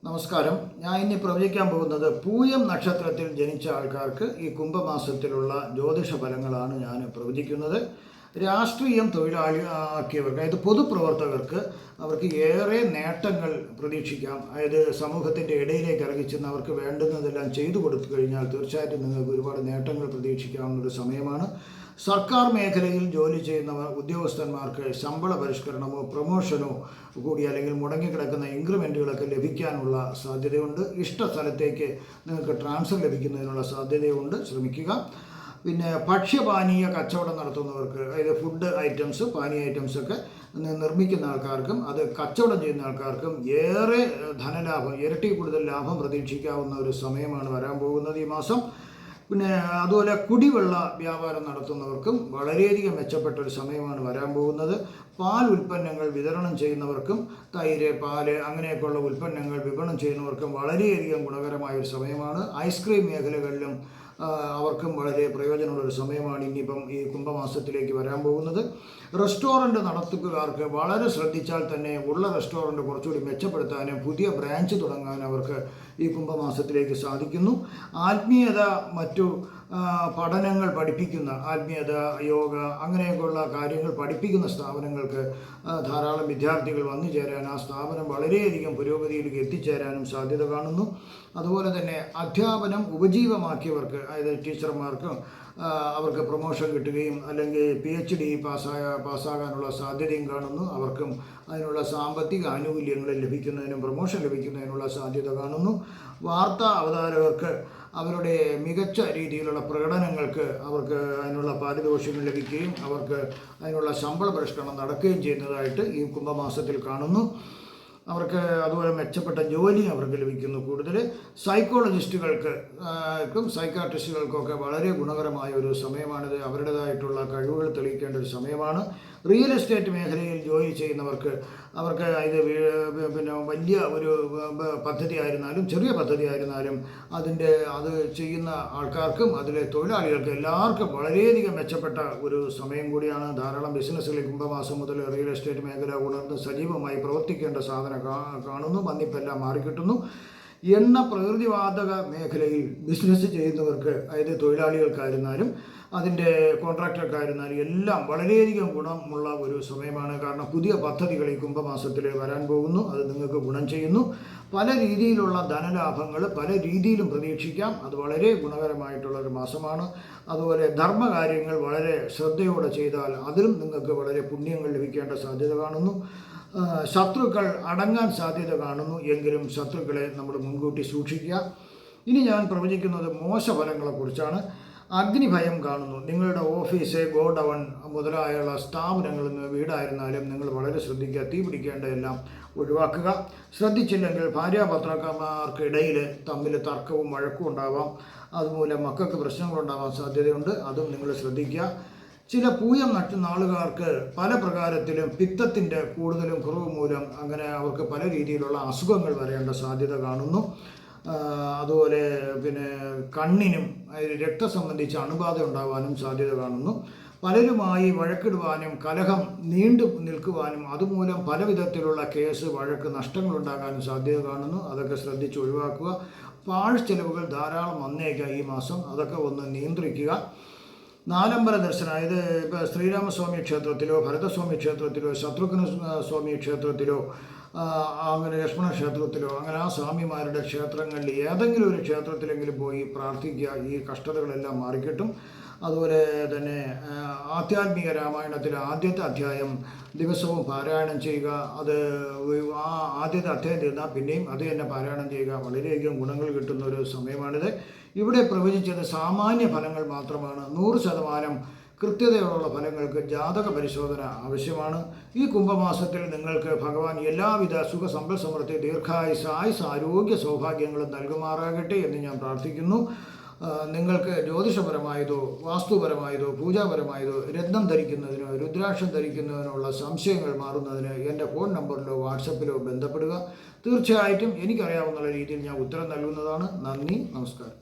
നമസ്കാരം. ഞാൻ ഇനി പ്രവചിക്കാൻ പോകുന്നത് പൂയം നക്ഷത്രത്തിൽ ജനിച്ച ആൾക്കാർക്ക് ഈ കുംഭമാസത്തിലുള്ള ജ്യോതിഷ ഫലങ്ങളാണ് ഞാൻ പ്രവചിക്കുന്നത്. രാഷ്ട്രീയം തൊഴിലാളിയാക്കിയവർക്ക്, അതായത് പൊതുപ്രവർത്തകർക്ക്, അവർക്ക് ഏറെ നേട്ടങ്ങൾ പ്രതീക്ഷിക്കാം. അതായത് സമൂഹത്തിൻ്റെ ഇടയിലേക്ക് ഇറങ്ങിച്ചെന്ന് അവർക്ക് വേണ്ടുന്നതെല്ലാം ചെയ്തു കൊടുത്തു കഴിഞ്ഞാൽ തീർച്ചയായിട്ടും നിങ്ങൾക്ക് ഒരുപാട് നേട്ടങ്ങൾ പ്രതീക്ഷിക്കാവുന്നൊരു സമയമാണ്. സർക്കാർ മേഖലയിൽ ജോലി ചെയ്യുന്ന ഉദ്യോഗസ്ഥന്മാർക്ക് ശമ്പള പരിഷ്കരണമോ പ്രൊമോഷനോ കൂടി അല്ലെങ്കിൽ മുടങ്ങിക്കിടക്കുന്ന ഇൻക്രിമെൻറ്റുകളൊക്കെ ലഭിക്കാനുള്ള സാധ്യതയുണ്ട്. ഇഷ്ട സ്ഥലത്തേക്ക് നിങ്ങൾക്ക് ട്രാൻസ്ഫർ ലഭിക്കുന്നതിനുള്ള സാധ്യതയുണ്ട്, ശ്രമിക്കുക. പിന്നെ ഭക്ഷ്യപാനീയ കച്ചവടം നടത്തുന്നവർക്ക്, അതായത് ഫുഡ് ഐറ്റംസ്, പാനീയ ഐറ്റംസൊക്കെ നിർമ്മിക്കുന്ന ആൾക്കാർക്കും അത് കച്ചവടം ചെയ്യുന്ന ആൾക്കാർക്കും ഏറെ ധനലാഭം, ഇരട്ടി കൂടുതൽ ലാഭം പ്രതീക്ഷിക്കാവുന്ന ഒരു സമയമാണ് വരാൻ പോകുന്നത് ഈ മാസം. പിന്നെ അതുപോലെ കുടിവെള്ള വ്യാപാരം നടത്തുന്നവർക്കും വളരെയധികം മെച്ചപ്പെട്ട ഒരു സമയമാണ് വരാൻ പോകുന്നത്. പാൽ ഉൽപ്പന്നങ്ങൾ വിതരണം ചെയ്യുന്നവർക്കും, തൈര്, പാല് അങ്ങനെയൊക്കെയുള്ള ഉൽപ്പന്നങ്ങൾ വിപണനം ചെയ്യുന്നവർക്കും വളരെയധികം ഗുണകരമായ ഒരു സമയമാണ്. ഐസ്ക്രീം മേഖലകളിലും അവർക്കും വളരെ പ്രയോജനമുള്ളൊരു സമയമാണ് ഇനിയിപ്പം ഈ കുംഭമാസത്തിലേക്ക് വരാൻ പോകുന്നത്. റെസ്റ്റോറൻറ്റ് നടത്തിപ്പുകാർക്ക് വളരെ ശ്രദ്ധിച്ചാൽ തന്നെ ഉള്ള റെസ്റ്റോറൻറ്റ് കുറച്ചുകൂടി മെച്ചപ്പെടുത്താനും പുതിയ ബ്രാഞ്ച് തുടങ്ങാനും അവർക്ക് ഈ കുംഭമാസത്തിലേക്ക് സാധിക്കുന്നു. ആത്മീയത, മറ്റു പഠനങ്ങൾ പഠിപ്പിക്കുന്ന, ആത്മീയത, യോഗ അങ്ങനെയൊക്കെയുള്ള കാര്യങ്ങൾ പഠിപ്പിക്കുന്ന സ്ഥാപനങ്ങൾക്ക് ധാരാളം വിദ്യാർത്ഥികൾ വന്നു ചേരാൻ, ആ സ്ഥാപനം വളരെയധികം പുരോഗതിയിലേക്ക് എത്തിച്ചേരാനും സാധ്യത കാണുന്നു. അതുപോലെ തന്നെ അധ്യാപനം ഉപജീവമാക്കിയവർക്ക്, അതായത് ടീച്ചർമാർക്ക്, അവർക്ക് പ്രൊമോഷൻ കിട്ടുകയും അല്ലെങ്കിൽ PhD പാസ്സാകാനുള്ള സാധ്യതയും കാണുന്നു. അവർക്കും അതിനുള്ള സാമ്പത്തിക ആനുകൂല്യങ്ങൾ ലഭിക്കുന്നതിനും പ്രൊമോഷൻ ലഭിക്കുന്നതിനുള്ള സാധ്യത കാണുന്നു. വാർത്താ അവതാരകർക്ക് അവരുടെ മികച്ച രീതിയിലുള്ള പ്രകടനങ്ങൾക്ക് അവർക്ക് അതിനുള്ള പാരിതോഷികം ലഭിക്കുകയും അവർക്ക് അതിനുള്ള ശമ്പള പരിഷ്കരണം നടക്കുകയും ചെയ്യുന്നതായിട്ട് ഈ കുംഭമാസത്തിൽ കാണുന്നു. അവർക്ക് അതുപോലെ മെച്ചപ്പെട്ട ജോലി അവർക്ക് ലഭിക്കുന്നു. കൂടുതൽ സൈക്കോളജിസ്റ്റുകൾക്കും സൈക്കാട്രിസ്റ്റുകൾക്കൊക്കെ വളരെ ഗുണകരമായ ഒരു സമയമാണിത്. അവരുടേതായിട്ടുള്ള കഴിവുകൾ തെളിയിക്കേണ്ട ഒരു സമയമാണ്. റിയൽ എസ്റ്റേറ്റ് മേഖലയിൽ ജോലി ചെയ്യുന്നവർക്ക്, അവർക്ക് ഇത് പിന്നെ വലിയ ഒരു പദ്ധതി ആയിരുന്നാലും ചെറിയ പദ്ധതി ആയിരുന്നാലും അത് ചെയ്യുന്ന ആൾക്കാർക്കും അതിലെ തൊഴിലാളികൾക്കും എല്ലാവർക്കും വളരെയധികം മെച്ചപ്പെട്ട ഒരു സമയം കൂടിയാണ്. ധാരാളം ബിസിനസ്സുകളിൽ കുംഭമാസം മുതൽ റിയൽ എസ്റ്റേറ്റ് മേഖല ഉണർന്ന് സജീവമായി പ്രവർത്തിക്കേണ്ട സാധനം കാണുന്നു. മന്നിപ്പെല്ലാം മാറിക്കിട്ടുന്നു. എണ്ണ, പ്രകൃതിവാതക മേഖലയിൽ ബിസിനസ് ചെയ്യുന്നവർക്ക്, അതായത് തൊഴിലാളികൾക്കായിരുന്നാലും അതിൻ്റെ കോൺട്രാക്ടർക്കായിരുന്നാലും എല്ലാം വളരെയധികം ഗുണമുള്ള ഒരു സമയമാണ്. കാരണം പുതിയ പദ്ധതികൾ ഈ കുംഭമാസത്തിൽ വരാൻ പോകുന്നു. അത് നിങ്ങൾക്ക് ഗുണം ചെയ്യുന്നു. പല രീതിയിലുള്ള ധനലാഭങ്ങൾ പല രീതിയിലും പ്രതീക്ഷിക്കാം. അത് വളരെ ഗുണകരമായിട്ടുള്ളൊരു മാസമാണ്. അതുപോലെ ധർമ്മകാര്യങ്ങൾ വളരെ ശ്രദ്ധയോടെ ചെയ്താൽ അതിലും നിങ്ങൾക്ക് വളരെ പുണ്യങ്ങൾ ലഭിക്കേണ്ട സാധ്യത കാണുന്നു. ശത്രുക്കൾ അടങ്ങാൻ സാധ്യത കാണുന്നു. എങ്കിലും ശത്രുക്കളെ നമ്മൾ മുൻകൂട്ടി സൂക്ഷിക്കുക. ഇനി ഞാൻ പ്രവചിക്കുന്നത് മോശഫലങ്ങളെക്കുറിച്ചാണ്. അഗ്നിഭയം കാണുന്നു. നിങ്ങളുടെ ഓഫീസ്, ഗോഡൗൺ മുതലായുള്ള സ്ഥാപനങ്ങളിൽ നിന്ന് വീടായിരുന്നാലും നിങ്ങൾ വളരെ ശ്രദ്ധിക്കുക. തീ പിടിക്കേണ്ടതെല്ലാം ഒഴിവാക്കുക. ശ്രദ്ധിച്ചില്ലെങ്കിൽ ഭാര്യാഭർത്താക്കന്മാർക്കിടയിൽ തമ്മിൽ തർക്കവും വഴക്കും ഉണ്ടാവാം. അതുമൂലം മക്കൾക്ക് പ്രശ്നങ്ങളുണ്ടാവാൻ സാധ്യതയുണ്ട്. അതും നിങ്ങൾ ശ്രദ്ധിക്കുക. ചില പൂയം നാളുകാർക്ക് പല പ്രകാരത്തിലും പിത്തത്തിൻ്റെ കൂടുതലും കുറവ് മൂലം അങ്ങനെ അവർക്ക് പല രീതിയിലുള്ള അസുഖങ്ങൾ വരേണ്ട സാധ്യത കാണുന്നു. അതുപോലെ പിന്നെ കണ്ണിനും രക്തസംബന്ധിച്ച അണുബാധ ഉണ്ടാകാനും സാധ്യത കാണുന്നു. പലരുമായി വഴക്കിടുവാനും കലഹം നീണ്ടു നിൽക്കുവാനും അതുമൂലം പല വിധത്തിലുള്ള കേസ്, വഴക്ക്, നഷ്ടങ്ങളുണ്ടാകാനും സാധ്യത കാണുന്നു. അതൊക്കെ ശ്രദ്ധിച്ച് ഒഴിവാക്കുക. പാഴ് ചെലവുകൾ ധാരാളം വന്നേക്കാം ഈ മാസം. അതൊക്കെ ഒന്ന് നിയന്ത്രിക്കുക. നാലമ്പല ദർശനം, അതായത് ഇപ്പോൾ ശ്രീരാമസ്വാമി ക്ഷേത്രത്തിലോ ഭരതസ്വാമി ക്ഷേത്രത്തിലോ ശത്രുഘ്ന സ്വാമി ക്ഷേത്രത്തിലോ അങ്ങനെ ലക്ഷ്മണ ക്ഷേത്രത്തിലോ അങ്ങനെ ആ സ്വാമിമാരുടെ ക്ഷേത്രങ്ങളിൽ ഏതെങ്കിലും ഒരു ക്ഷേത്രത്തിലെങ്കിലും പോയി പ്രാർത്ഥിക്കുക. ഈ കഷ്ടതകളെല്ലാം മാറിക്കിട്ടും. അതുപോലെ തന്നെ ആധ്യാത്മിക രാമായണത്തിലെ ആദ്യത്തെ അധ്യായം ദിവസവും പാരായണം ചെയ്യുക. അത് ആ ആദ്യത്തെ അധ്യായം തീർന്നാൽ പിന്നെയും അത് തന്നെ പാരായണം ചെയ്യുക. വളരെയധികം ഗുണങ്ങൾ കിട്ടുന്ന ഒരു സമയമാണിത്. ഇവിടെ പ്രവചിച്ചത് സാമാന്യ ഫലങ്ങൾ മാത്രമാണ്. 100% കൃത്യതയോടുള്ള ഫലങ്ങൾക്ക് ജാതക പരിശോധന ആവശ്യമാണ്. ഈ കുംഭമാസത്തിൽ നിങ്ങൾക്ക് ഭഗവാൻ എല്ലാവിധ സുഖ സമ്പൽ സമൃദ്ധി, ദീർഘായുസ്, ആരോഗ്യ സൗഭാഗ്യങ്ങളും നൽകുമാറാകട്ടെ എന്ന് ഞാൻ പ്രാർത്ഥിക്കുന്നു. നിങ്ങൾക്ക് ജ്യോതിഷപരമായതോ വാസ്തുപരമായതോ പൂജാപരമായതോ രത്നം ധരിക്കുന്നതിനോ രുദ്രാക്ഷം ധരിക്കുന്നതിനുള്ള സംശയങ്ങൾ മാറുന്നതിന് എൻ്റെ ഫോൺ നമ്പറിലോ വാട്സപ്പിലോ ബന്ധപ്പെടുക. തീർച്ചയായിട്ടും എനിക്കറിയാവുന്ന രീതിയിൽ ഞാൻ ഉത്തരം നൽകുന്നതാണ്. നന്ദി, നമസ്കാരം.